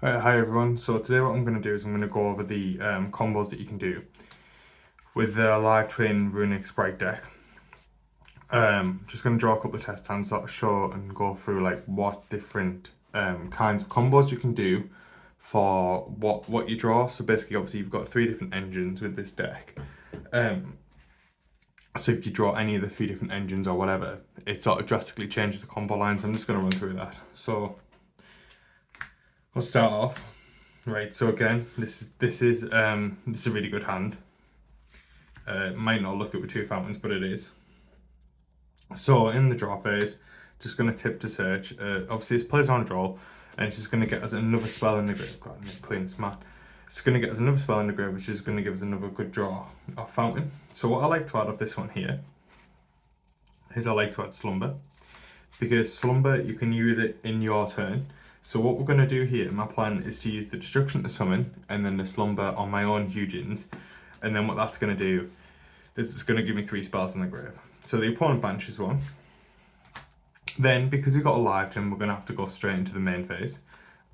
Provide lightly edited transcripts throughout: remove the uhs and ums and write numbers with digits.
Hi everyone, so today what I'm going to do is I'm going to go over the combos that you can do with the live Twin Runcik Spright deck. Just going to draw a couple of test hands that show and go through like what different kinds of combos you can do for what you draw. So basically obviously you've got three different engines with this deck. So if you draw any of the three different engines or whatever, it sort of drastically changes the combo lines. I'm just going to run through that. So we'll start off. Right, so again, this is a really good hand. It might not look it with two fountains, but it is. So in the draw phase, just going to tip to search. Obviously, this plays on draw, and it's just going to get us another spell in the grave. God, I'm clean this mat. It's going to get us another spell in the grave, which is going to give us another good draw off fountain. So what I like to add off this one here is I like to add slumber, because slumber you can use it in your turn. So what we're going to do here, my plan is to use the destruction to summon and then the slumber on my own Hugens. And then what that's going to do is it's going to give me 3 spells in the grave. So the opponent banishes one. Then because we've got a live turn, we're going to have to go straight into the main phase.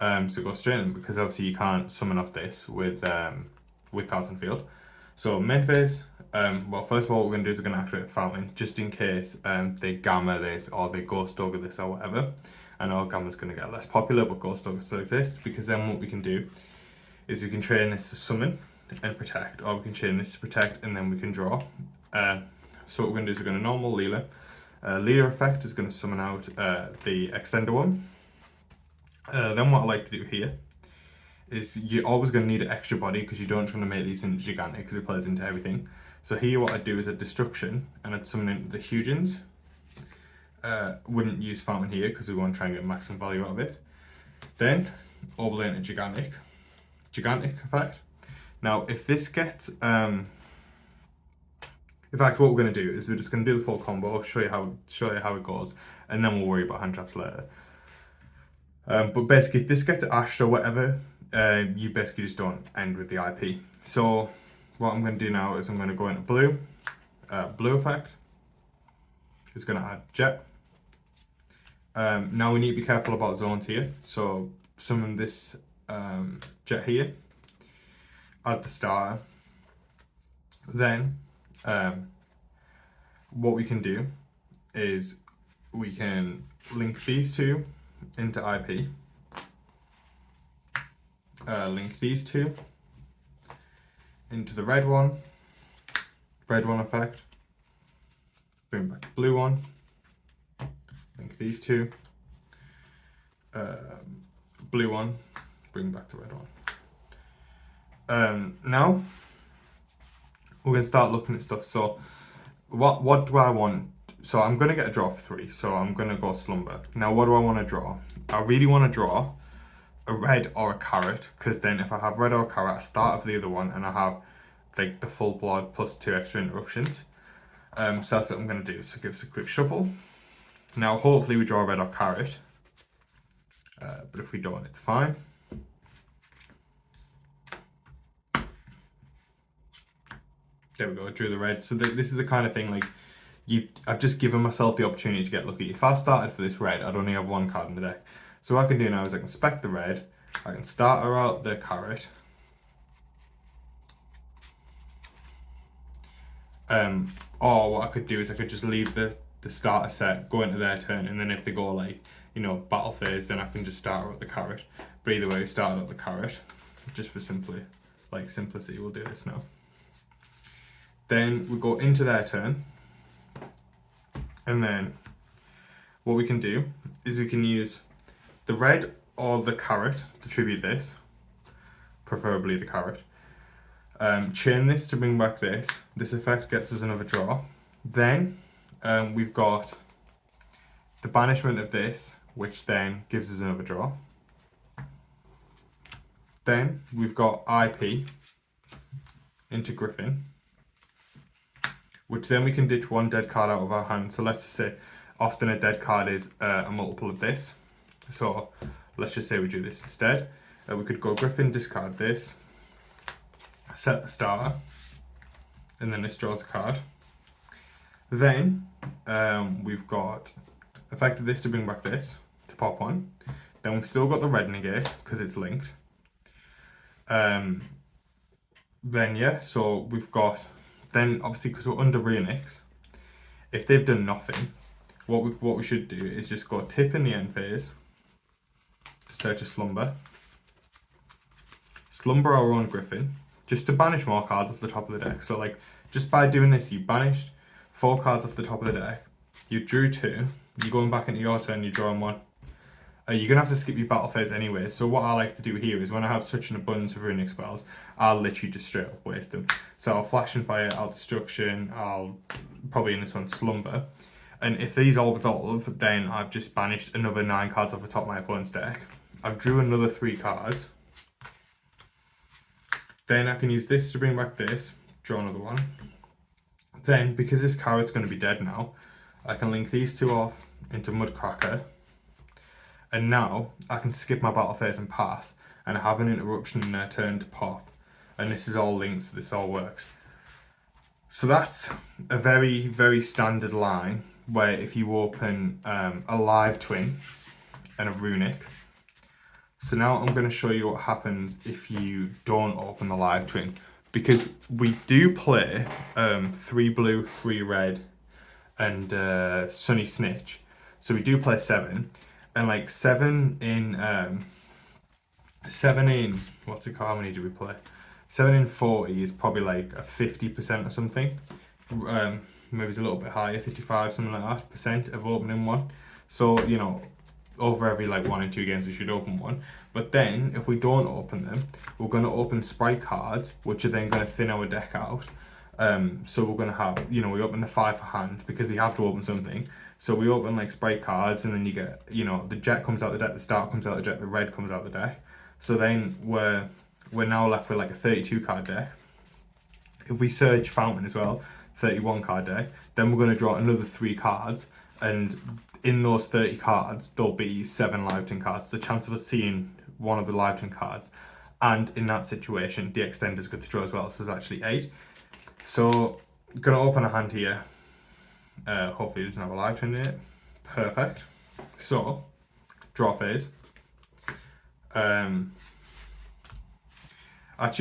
So go straight in, because obviously you can't summon off this with cards on field. So main phase, well first of all what we're going to do is we're going to activate Fountain, just in case they gamma this or they ghost ogre this or whatever. I know Gamma's going to get less popular, but Ghost Ogre still exists, because then what we can do is we can train this to summon and protect, or we can train this to protect and then we can draw. So what we're going to do is we're going to normal Leela. Leela effect is going to summon out the extender one. Then what I like to do here is you're always going to need an extra body, because you don't want to make these into gigantic, because it plays into everything. So here what I'd do is a destruction and I'd summon in the Hugens. Wouldn't use fountain here because we want to try and get maximum value out of it. Then overlay into gigantic effect. Now if this gets in fact what we're going to do is we're just going to do the full combo, show you how it goes, and then we'll worry about hand traps later. But basically if this gets ashed or whatever, you basically just don't end with the IP. So what I'm going to do now is I'm going to go into blue. Blue effect is going to add jet. Now we need to be careful about zones here. So summon this jet here, add the starter. Then what we can do is we can link these two into IP. Link these two into the red one effect. Bring back the blue one. Link these two. Blue one. Bring back the red one. Now we're going to start looking at stuff. So what do I want? So I'm going to get a draw for 3. So I'm going to go slumber. Now what do I want to draw? I really want to draw a red or a carrot, because then if I have red or a carrot, I start with the other one and I have like the full blood plus 2 extra interruptions. So that's what I'm going to do. So give us a quick shuffle. Now hopefully we draw a red or carrot, but if we don't, it's fine. There we go, I drew the red. So this is the kind of thing, like, I've just given myself the opportunity to get lucky. If I started for this red, I'd only have 1 card in the deck. So what I can do now is I can spec the red, I can starter out the carrot, or what I could do is I could just leave the starter set, go into their turn, and then if they go like, you know, battle phase, then I can just start out the carrot. But either way, we started out the carrot, just for simplicity, we'll do this now. Then we go into their turn, and then what we can do is we can use the red or the carrot to tribute this, preferably the carrot. Chain this to bring back this. This effect gets us another draw. Then we've got the banishment of this, which then gives us another draw. Then we've got IP into Griffin, which then we can ditch 1 dead card out of our hand. So let's just say often a dead card is a multiple of this. So let's just say we do this instead. We could go Griffin, discard this, set the starter, and then this draws a card. Then we've got effect of this to bring back this, to pop 1. Then we've still got the red negate because it's linked. Then yeah, so we've got, then obviously because we're under Runix, if they've done nothing, what we should do is just go tip in the end phase, search a slumber our own Griffin, just to banish more cards off the top of the deck. So like, just by doing this, you banished 4 cards off the top of the deck, you drew 2, you're going back into your turn, you're drawing 1. You're going to have to skip your battle phase anyway, so what I like to do here is when I have such an abundance of runic spells, I'll literally just straight up waste them. So I'll Flash and Fire, I'll Destruction, I'll probably in this one Slumber. And if these all resolve, then I've just banished another 9 cards off the top of my opponent's deck. I've drew another 3 cards. Then I can use this to bring back this, draw another one. Then, because this carrot's going to be dead now, I can link these 2 off into Mudcracker. And now I can skip my battle phase and pass and have an interruption in their turn to pop. And this is all linked, so this all works. So that's a very, very standard line where if you open a live twin and a runic. So now I'm going to show you what happens if you don't open the live twin. Because we do play 3 blue, 3 red and Sunny Snitch. So we do play 7. And like 7 in, what's it called, how many do we play? 7 in 40 is probably like a 50% or something. Maybe it's a little bit higher, 55, something like that, percent of opening one. So, you know, over every like 1 and 2 games we should open one. But then, if we don't open them, we're going to open Sprite cards, which are then going to thin our deck out. So we're going to have, you know, we open the 5 for hand because we have to open something. So we open like Sprite cards and then you get, you know, the jet comes out the deck, the star comes out the deck, the red comes out the deck. So then we're now left with like a 32 card deck. If we search Fountain as well, 31 card deck, then we're going to draw another 3 cards. And in those 30 cards, there'll be 7 live twin cards. The chance of us seeing one of the live twin cards. And in that situation, the extender's good to draw as well. So there's actually 8. So I'm going to open a hand here. Hopefully it doesn't have a live twin in it. Perfect. So, draw phase. Actually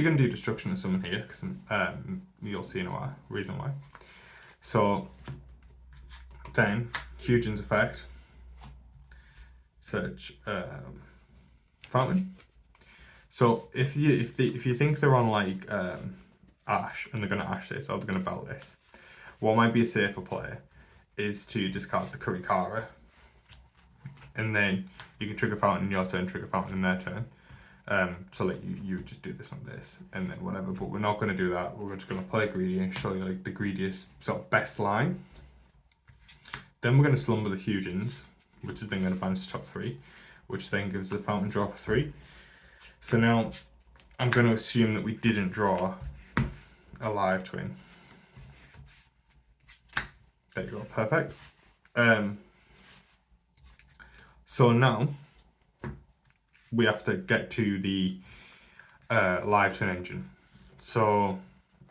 going to do Destruction of Summon here, because you'll see in a while, reason why. So, then, Hugin's Effect. Search Fountain. So, if you think they're on like Ash, and they're going to Ash this, or they're going to belt this, what might be a safer play is to discard the Kurikara. And then you can trigger Fountain in your turn, trigger Fountain in their turn. So like you just do this on this and then whatever, but we're not going to do that. We're just going to play greedy and show you like the greediest sort of best line. Then we're going to Slumber the Hugins, which is then going to banish the top 3, which then gives the Fountain draw for 3. So now I'm going to assume that we didn't draw a live twin. There you go, perfect. So now we have to get to the live twin engine. So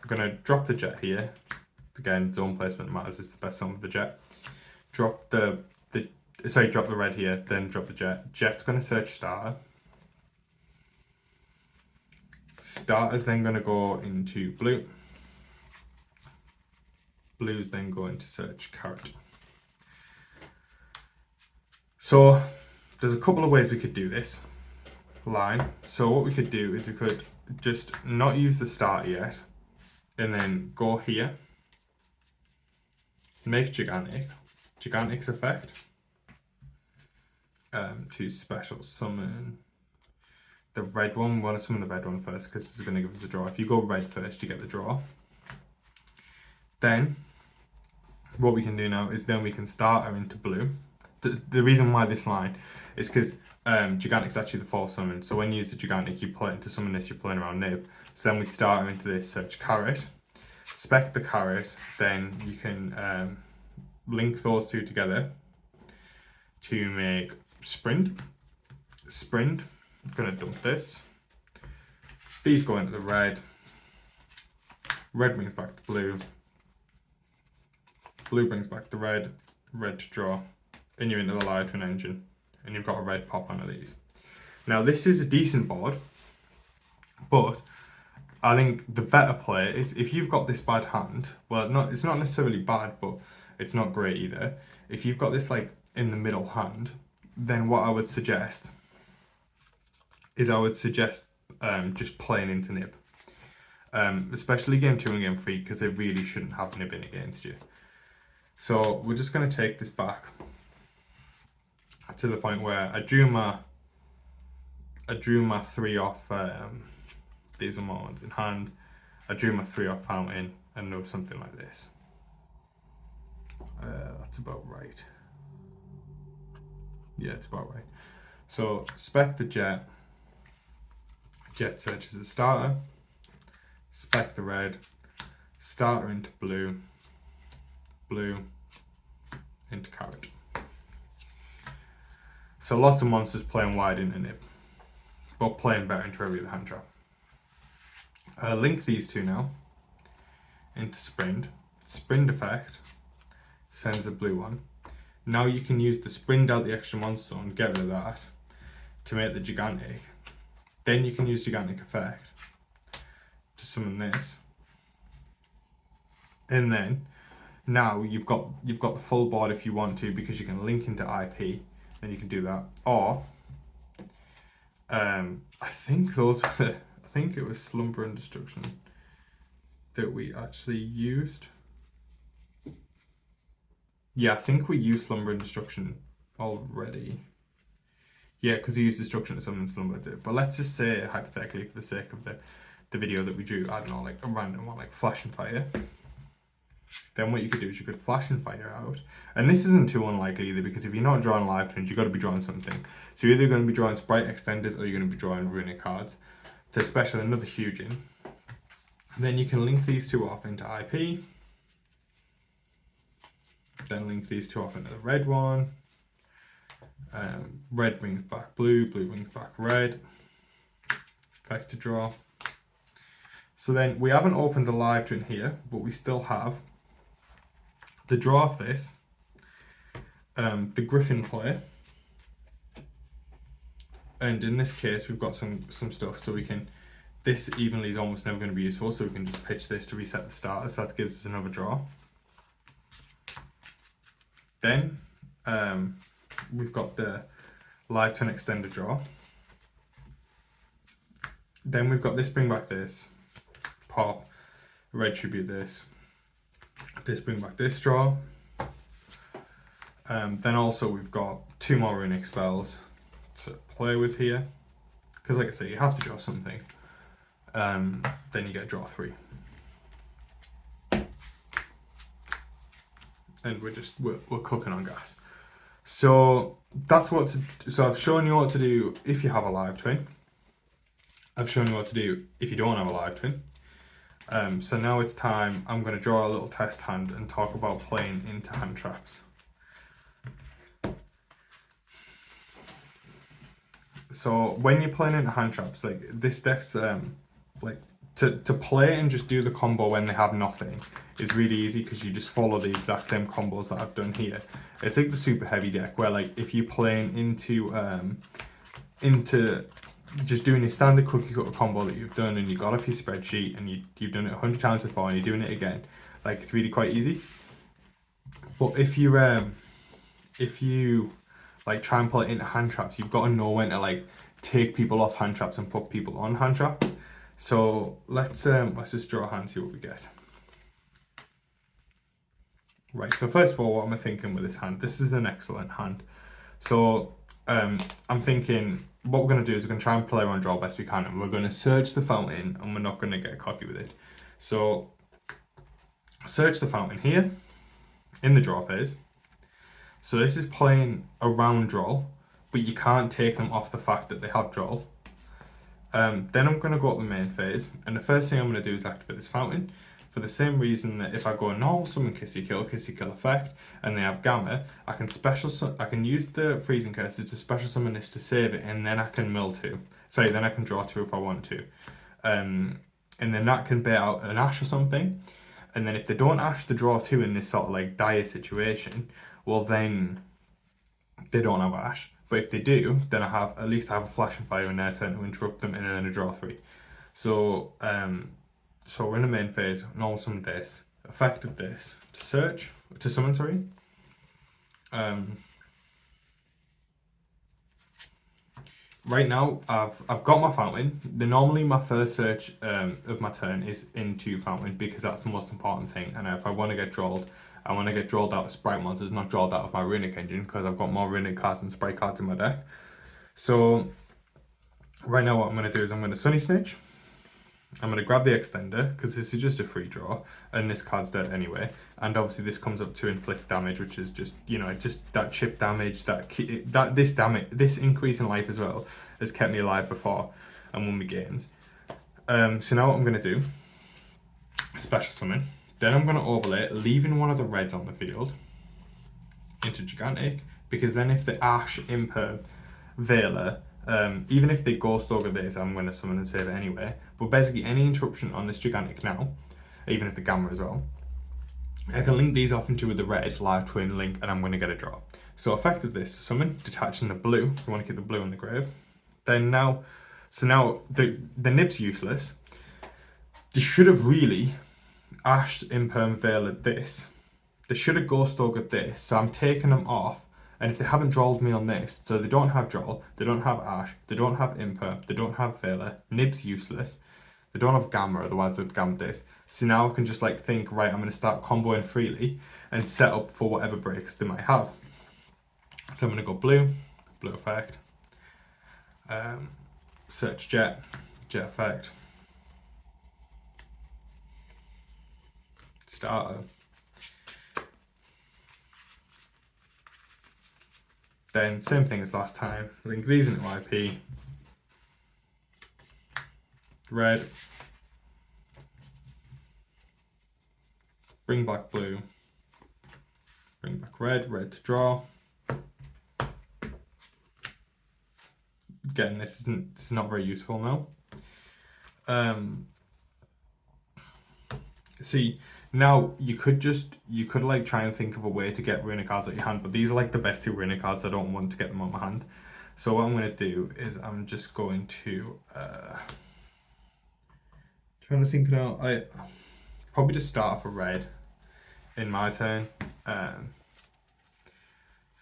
I'm gonna drop the jet here. Again, zone placement matters, it's the best zone with the jet. Drop drop the red here, then drop the jet. Jet's gonna search starter. Starter's then gonna go into blue. Blue's then going to search carrot. So there's a couple of ways we could do this line. So what we could do is we could just not use the starter yet and then go here, make Gigantic's Effect, to special summon the red one. We want to summon the red one first because this is going to give us a draw. If you go red first, you get the draw. Then what we can do now is then we can start her into blue. The reason why this line is because Gigantic's actually the 4th summon. So when you use the Gigantic, you play it to summon this, you're playing around Nib. So then we start her into this search carrot, spec the carrot, then you can link those 2 together to make Sprint. I'm going to dump this. These go into the red. Red brings back the blue. Blue brings back the red. Red to draw. And you're into the live twin engine. And you've got a red pop onto these. Now this is a decent board, but I think the better play is if you've got this bad hand, well, it's not necessarily bad, but it's not great either. If you've got this like in the middle hand, then what I would suggest is just playing into nib. Especially game 2 and game 3, because they really shouldn't have nibbing against you. So we're just going to take this back to the point where I drew my 3 off, these are my ones in hand. I drew my 3 off fountain, and there was something like this. That's about right. Yeah, it's about right. So spec the jet. Jet searches the starter. Spec the red. Starter into blue. Blue into carrot. So lots of monsters playing wide into nib, but playing better into every other hand trap. Link these two now into Sprind. Sprind effect sends a blue one. Now you can use the Sprind out the extra monster and get rid of that to make the gigantic. Then you can use gigantic effect to summon this. And then now you've got the full board if you want to, because you can link into IP, then you can do that. Or I think it was Slumber and Destruction that we actually used. Yeah, I think we used Slumber and Destruction already. Yeah, because we used Destruction to summon Slumber too. But let's just say, hypothetically, for the sake of the video that we drew, I don't know, like a random one, like Flash and Fire. Then what you could do is you could Flash and Fire out. And this isn't too unlikely either, because if you're not drawing live twins, you've got to be drawing something. So you're either going to be drawing Sprite extenders, or you're going to be drawing runic cards to special another huge in. Then you can link these two off into IP. Then link these two off into the red one. Red brings back blue, blue brings back red. Effect to draw. So then we haven't opened a live twin here, but we still have the draw of this, the Griffin play, and in this case we've got some stuff, so we can, this evenly is almost never going to be useful, so we can just pitch this to reset the starter, so that gives us another draw. Then we've got the live twin extended draw. Then we've got this bring back this, pop, red tribute this bring back this draw. Then also we've got 2 more runic spells to play with here, because like I say, you have to draw something. Then you get draw 3, and we're cooking on gas. So that's so I've shown you what to do if you have a live twin. I've shown you what to do if you don't have a live twin. So now it's time, I'm going to draw a little test hand and talk about playing into hand traps. So when you're playing into hand traps, like this deck's like to play and just do the combo when they have nothing is really easy, because you just follow the exact same combos that I've done here. It's like the super heavy deck where, like, if you're playing into just doing your standard cookie cutter combo that you've done and you got off your spreadsheet and you've done it 100 times before and you're doing it again, like, it's really quite easy. But if you like try and play it into hand traps, you've got to know when to like take people off hand traps and put people on hand traps. So let's just draw a hand, see what we get. Right, so first of all, what am I thinking with this hand? This is an excellent hand. So I'm thinking what we're going to do is we're going to try and play around draw best we can, and we're going to search the fountain, and we're not going to get cocky with it. So search the fountain here in the draw phase. So this is playing around draw, but you can't take them off the fact that they have draw. Then I'm going to go up the main phase, and the first thing I'm going to do is activate this fountain, for the same reason that if I go normal summon Kissy Kill effect, and they have Gamma, I can use the freezing curses to special summon this to save it, and then I can mill 2. Sorry, then I can draw 2 if I want to. And then that can bear out an Ash or something, and then if they don't Ash the draw 2 in this sort of like dire situation, well then they don't have Ash. But But if they do, then at least I have a flash and fire in their turn to interrupt them, and then a draw 3. So so we're in the main phase. Normal summon this, effective this to summon. Sorry. Right now, I've got my fountain. Normally my first search of my turn is into fountain, because that's the most important thing. And if I want to get drawled, I want to get drawled out of Spright monsters, not drawled out of my Runic engine, because I've got more Runic cards than Spright cards in my deck. So right now what I'm going to do is I'm going to Sunny Snitch. I'm going to grab the extender, because this is just a free draw, and this card's dead anyway. And obviously this comes up to inflict damage, which is just, you know, just that chip damage, this increase in life as well has kept me alive before and won me games. So now what I'm going to do, special summon. Then I'm going to overlay, leaving one of the reds on the field into Gigantic, because then if the Ash, Imperm, Veiler, even if they Ghost Ogre this, I'm going to summon and save it anyway. But basically any interruption on this Gigantic now, even if the Gamma as well, I can link these off into the red, Live Twin, link, and I'm going to get a draw. So effective this to summon, detaching the blue, we want to keep the blue in the grave. Then now, so now the nib's useless. They should have really Ash, Imperm, Veiler this. They should have Ghost Ogre this, so I'm taking them off. And if they haven't drawled me on this, so they don't have Drawl, they don't have Ash, they don't have Imperm, they don't have Veiler, Nib's useless, they don't have Gamma, otherwise they'd Gamma this. So now I can just like think, right, I'm going to start comboing freely and set up for whatever breaks they might have. So I'm going to go blue effect, search jet effect, starter. Then same thing as last time, link these into IP, red, bring back blue, bring back red to draw. Again, this is not very useful now. See, now you could like try and think of a way to get Runic cards out your hand, but these are like the best 2 Runic cards. I don't want to get them out my hand. So what I'm going to do is I'm just going to trying to think now. I probably just start off a red in my turn.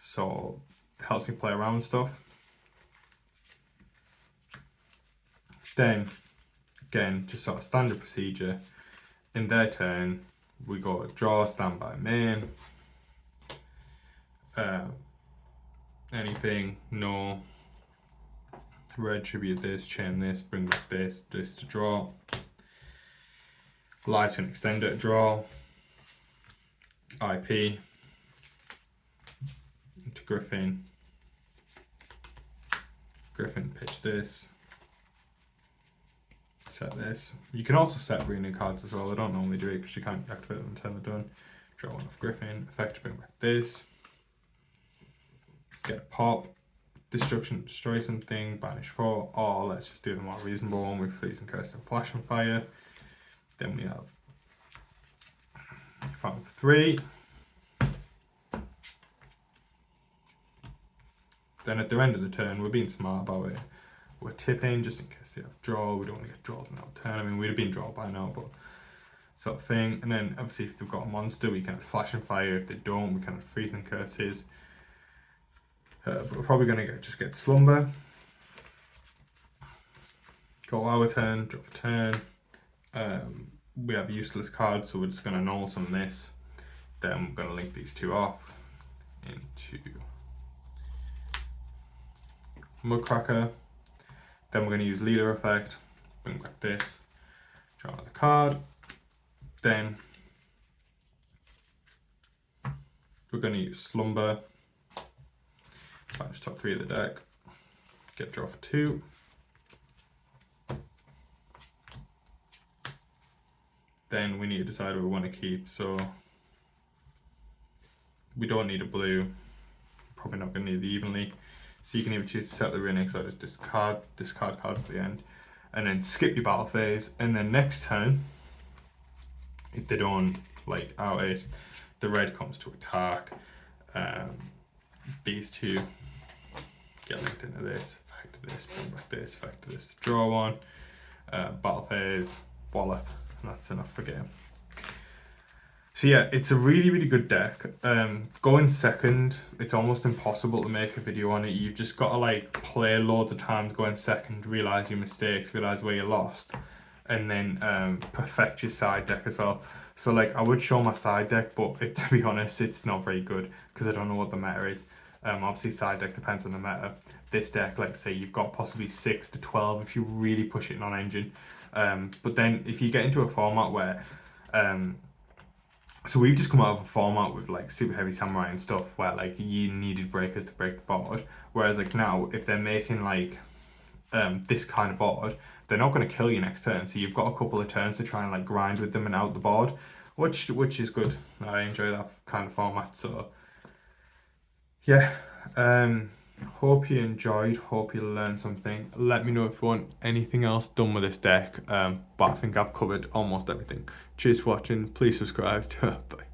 So it helps me play around stuff. Then again, just sort of standard procedure. In their turn, we go draw, standby main. Anything, no. Red tribute this, chain this, bring back this to draw. Light and extender to draw. IP. Into Griffin. Griffin, pitch this. Set this. You can also set Runic cards as well. I don't normally do it because you can't activate them until they're done. Draw one off Griffin. Effect to bring back this. Get a pop. Destruction, destroy something. Banish 4. Or let's just do the more reasonable one with Freeze and Curse and Flash and Fire. Then we have Fountain for 3. Then at the end of the turn, we're being smart about it. We're tipping just in case they have draw. We don't want to get drawn in our turn. I mean, we'd have been drawn by now, but sort of thing. And then obviously if they've got a monster, we can have Flash and Fire. If they don't, we can have Freeze and Curses. But we're probably going to just get Slumber. Go our turn, drop a turn. We have useless cards, so we're just going to normal summon this. Then we're going to link these 2 off into Mudcracker. Then we're going to use Leader effect, bring back this, draw another card. Then we're going to use Slumber, banish top 3 of the deck, get draw for 2. Then we need to decide what we want to keep, so we don't need a blue, probably not going to need the evenly. So you can either choose to set the Runics or just discard cards at the end. And then skip your battle phase. And then next turn, if they don't like out it, the red comes to attack. These 2 get linked into this, effect to this, bring back this, effect to this, draw one, battle phase, wallop, and that's enough for game. So yeah, it's a really, really good deck. Going second, it's almost impossible to make a video on it. You've just got to like play loads of times, go in second, realise your mistakes, realise where you lost, and then perfect your side deck as well. So like I would show my side deck, but to be honest, it's not very good because I don't know what the meta is. Obviously side deck depends on the meta. This deck, like say you've got possibly 6 to 12 if you really push it on engine. But then if you get into a format where so we've just come out of a format with like super heavy samurai and stuff where like you needed breakers to break the board. Whereas like now, if they're making like this kind of board, they're not going to kill you next turn. So you've got a couple of turns to try and like grind with them and out the board, which is good. I enjoy that kind of format. So yeah, hope you enjoyed, hope you learned something. Let me know if you want anything else done with this deck, but I think I've covered almost everything. Cheers for watching, please subscribe. Bye.